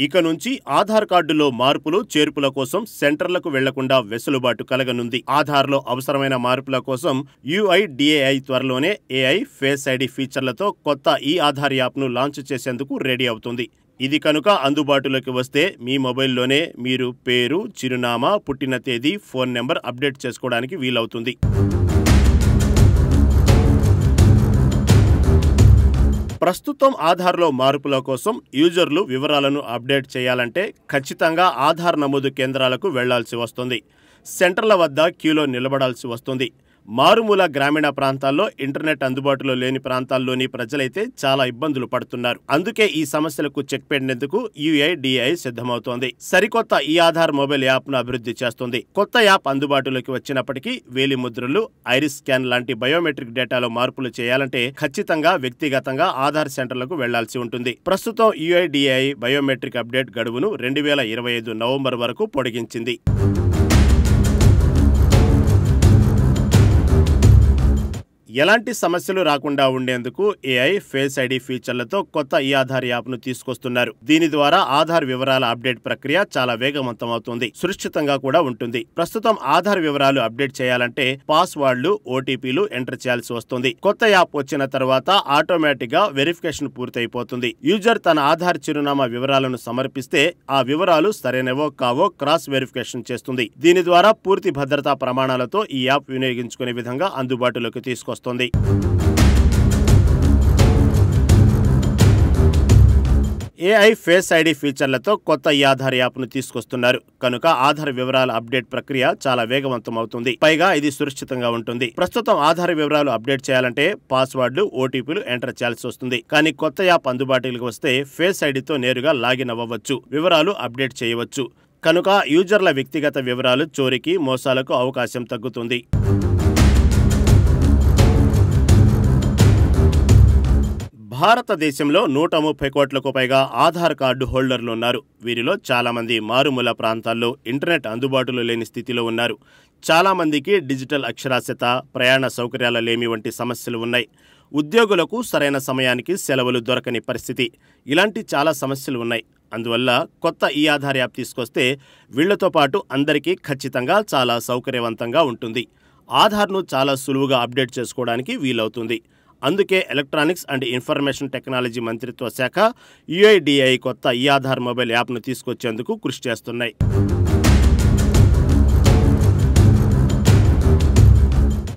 ఇక నుంచి ఆధార్ కార్డులో మార్పులు చేర్పుల కోసం సెంటర్లకు వెళ్లకుండా వెసులుబాటు కలగనుంది. ఆధార్లో అవసరమైన మార్పుల కోసం UIDAI త్వరలోనే AI ఫేస్ ఐడి ఫీచర్లతో కొత్త ఆధార్ యాప్ను లాంచ్ చేసేందుకు రెడీ అవుతుంది. ఇది కనుక అందుబాటులోకి వస్తే మీ మొబైల్లోనే మీరు పేరు, చిరునామా, పుట్టిన తేదీ, ఫోన్ నెంబర్ అప్డేట్ చేసుకోవడానికి వీలవుతుంది. ప్రస్తుతం ఆధార్లో మార్పుల కోసం యూజర్లు వివరాలను అప్డేట్ చేయాలంటే ఖచ్చితంగా ఆధార్ నమోదు కేంద్రాలకు వెళ్లాల్సి వస్తుంది. సెంటర్ల వద్ద క్యూలో నిలబడాల్సి వస్తుంది. మారుమూల గ్రామీణ ప్రాంతాల్లో ఇంటర్నెట్ అందుబాటులో లేని ప్రాంతాల్లోని ప్రజలైతే చాలా ఇబ్బందులు పడుతున్నారు. అందుకే ఈ సమస్యలకు చెక్ పెట్టేందుకు UIDAI సిద్ధమవుతోంది. సరికొత్త ఆధార్ మొబైల్ యాప్ను అభివృద్ధి చేస్తుంది. కొత్త యాప్ అందుబాటులోకి వచ్చినప్పటికీ వేలి ముద్రలు, ఐరిస్ స్కాన్ లాంటి బయోమెట్రిక్ డేటాలో మార్పులు చేయాలంటే ఖచ్చితంగా వ్యక్తిగతంగా ఆధార్ సెంటర్లకు వెళ్లాల్సి ఉంటుంది. ప్రస్తుతం UIDAI బయోమెట్రిక్ అప్డేట్ గడువును 2025 నవంబర్ వరకు పొడిగించింది. ఎలాంటి సమస్యలు రాకుండా ఉండేందుకు AI ఫేస్ ఐడి ఫీచర్లతో కొత్త ఆధార్ యాప్ను తీసుకొస్తున్నారు. దీని ద్వారా ఆధార్ వివరాల అప్డేట్ ప్రక్రియ చాలా వేగవంతం అవుతుంది, సురక్షితంగా కూడా ఉంటుంది. ప్రస్తుతం ఆధార్ వివరాలు అప్డేట్ చేయాలంటే పాస్వర్డ్లు, OTPలు ఎంటర్ చేయాల్సి వస్తుంది. కొత్త యాప్ వచ్చిన తర్వాత ఆటోమేటిక్ గా వెరిఫికేషన్ పూర్తయిపోతుంది. యూజర్ తన ఆధార్ చిరునామా వివరాలను సమర్పిస్తే ఆ వివరాలు సరైనవో కావో క్రాస్ వెరిఫికేషన్ చేస్తుంది. దీని ద్వారా పూర్తి భద్రతా ప్రమాణాలతో ఈ యాప్ వినియోగించుకునే విధంగా అందుబాటులోకి తీసుకొస్తుంది. AI ఫేస్ ఐడి ఫీచర్లతో కొత్త ఆధార్ యాప్ను తీసుకొస్తున్నారు కనుక ఆధార్ వివరాల అప్డేట్ ప్రక్రియ చాలా వేగవంతం అవుతుంది. పైగా ఇది సురక్షితంగా ఉంటుంది. ప్రస్తుతం ఆధార్ వివరాలు అప్డేట్ చేయాలంటే పాస్వర్డ్లు, OTPలు ఎంటర్ చేయాల్సి వస్తుంది. కానీ కొత్త యాప్ అందుబాటులోకి వస్తే ఫేస్ ఐడితో నేరుగా లాగిన్ అవ్వవచ్చు, వివరాలు అప్డేట్ చేయవచ్చు. కనుక యూజర్ల వ్యక్తిగత వివరాలు చోరీకి, మోసాలకు అవకాశం తగ్గుతుంది. భారతదేశంలో 130 కోట్లకు పైగా ఆధార్ కార్డు హోల్డర్లు ఉన్నారు. వీరిలో చాలామంది మారుమూల ప్రాంతాల్లో ఇంటర్నెట్ అందుబాటులో లేని స్థితిలో ఉన్నారు. చాలామందికి డిజిటల్ అక్షరాస్యత, ప్రయాణ సౌకర్యాల లేమి వంటి సమస్యలు ఉన్నాయి. ఉద్యోగులకు సరైన సమయానికి సెలవులు దొరకని పరిస్థితి, ఇలాంటి చాలా సమస్యలు ఉన్నాయి. అందువల్ల కొత్త ఆధార్ యాప్ తీసుకొస్తే వీళ్లతో పాటు అందరికీ ఖచ్చితంగా చాలా సౌకర్యవంతంగా ఉంటుంది. ఆధార్ను చాలా సులువుగా అప్డేట్ చేసుకోవడానికి వీలవుతుంది. అందుకే ఎలక్ట్రానిక్స్ అండ్ ఇన్ఫర్మేషన్ టెక్నాలజీ మంత్రిత్వ శాఖ UIDAI కొత్త ఆధార్ మొబైల్ యాప్ను తీసుకొచ్చేందుకు కృషి చేస్తున్నాయి.